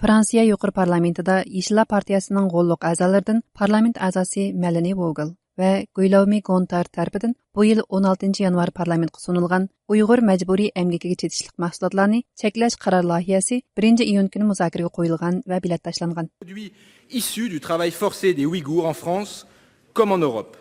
Fransiya yuqori parlamentida Yeşillar partiyasining g'olliq a'zolaridan parlament a'zosi Melanie Vogel va Guillaume Gontar tarafidan bu yil 16 yanvar parlamentga sunilgan Uyg'ur majburiy emgakiga chetishlik mahsulotlarni cheklash qaror loyihasi 1-iyun kuni muzokaraga qo'yilgan va bilat tashlangan. Issus du travail forcé des Ouïghours en France comme en Europe.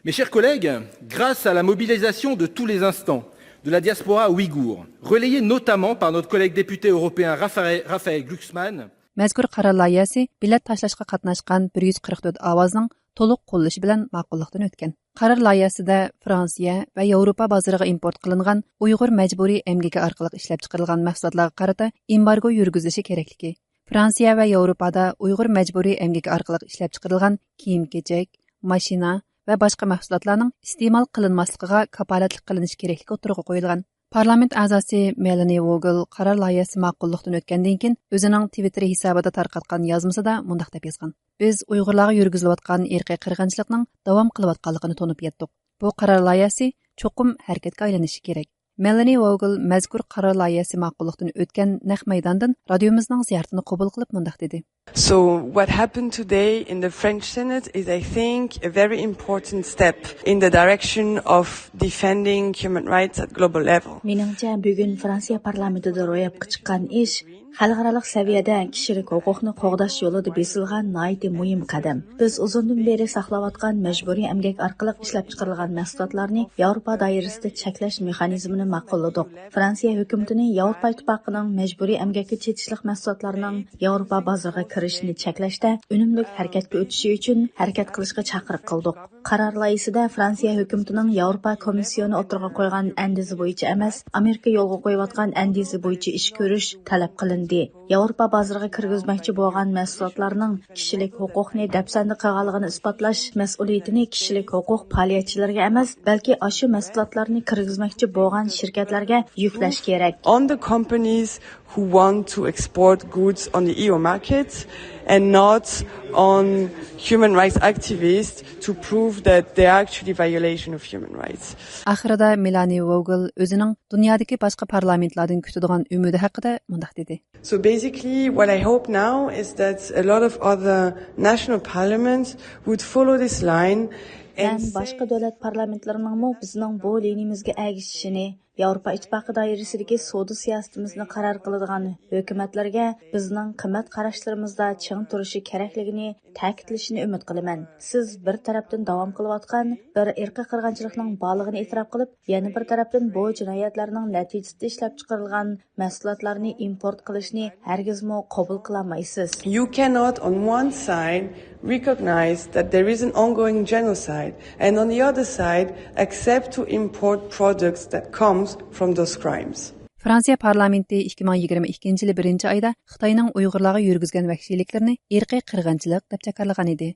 Mes chers collègues, grâce à la mobilisation de tous les instants de la diaspora ouïghour, relayée notamment par notre collègue député européen Raphaël Glucksmann, mazkur qaror loyihasi bilat tashlashga qatnashgan 144 ovozning to'liq qo'llashi bilan ma'qullikdan o'tgan. Qaror loyihasida Fransiya va Yevropa bozoriga import qilingan Uyg'ur majburiy emgaki orqali ishlab chiqarilgan mahsulotlarga qarata embargo yurgizilishi kerakligi, Fransiya va Yevropada Uyg'ur majburiy emgaki orqali ishlab chiqarilgan kiyim-kechak, mashina va boshqa mahsulotlarning iste'mol qilinmasligiga kafolatlik qilinishi kerakligi o'tirg'a qo'yilgan. Parlament a'zosi Melanie Vogel qaror loyihasi ma'qullikdan o'tgandan keyin o'zining Twitter hisobida tarqatgan yozmasida mundaq deb yozgan: Biz Uyg'urlarga yurgizilayotgan irqiy qirg'inchilikning davom qilayotganligini to'nib yetdik. Bu qaror loyihasi cho'qim harakatga aylanishi kerak. Melanie Vogel mazkur qaror loyihasi ma'qullikdan o'tgan naq maydondan radiomizning ziyoratini qabul qilib mundaq dedi. So what happened today in the French Senate is, I think, a very important step in the direction of defending human rights at global level. Meningcha bugun Fransiya parlamentida ro'yobga chiqqan ish xalqarалық saviyada kishilik huquqni qo'g'dash yo'lida besilgan nihoyatda muhim qadam. Biz uzundan beri saqlayotgan majburiy emgak orqali ishlab chiqarilgan mahsulotlarni Yevropa doirasida cheklash mexanizmini ma'qulladik. Fransiya hukumatining Yevropa ittifoqining majburiy emgakka chetishlik mahsulotlarining Yevropa bozoriga kirishini cheklashda unumli harakatga o'tishi uchun harakat qilishga chaqiriq qildik. Qaror loyihasida Fransiya hukumatining Yevropa komissiyoni o'tirg'a qo'ygan andizi bo'yicha emas, Amerika yo'lga qo'yayotgan andizi bo'yicha ish ko'rish talab qilindi. Yevropa bozoriga kirgizmoqchi bo'lgan mahsulotlarning kishilik huquqni dafsanda qilganligini isbotlash mas'uliyatini kishilik huquq faoliyatchilariga emas, balki ashu mahsulotlarni kirgizmoqchi bo'lgan shirkatlarga yuklash kerak. On the companies who want to export goods on the EU market and not on human rights activists to prove that they are actually violation of human rights. Axirida Melanie Vogel o'zining dunyodagi boshqa parlamentlardan kutadigan umidi haqida mundaq dedi. So basically what I hope now is that a lot of other national parliaments would follow this line and boshqa davlat parlamentlarining bizning bu liniyamizga agishishini, Yevropa ittifoqi doirasidagi savdo siyosatimizni qaror qiladigan hukumatlarga bizning qimmat qarashlarimizda ching turishi kerakligini ta'kidlashini umid qilaman. Siz bir tarafdan davom qilayotgan bir irqiy qirg'inchilikning borlig'ini e'tirof qilib, yana bir tarafdan bu jinoyatlarning natijasida ishlab chiqarilgan mahsulotlarni import qilishni hargizmo qabul qilmaysiz. You cannot on one side recognize that there is an ongoing genocide and on the other side accept to import products that comes from those crimes. Fransiya parlamenti 2022 yil 1-oyda Xitoyning Uyg'urlarga yurgizgan vahshiyliklarni irqiy qirg'inchilik deb chakarlagan edi.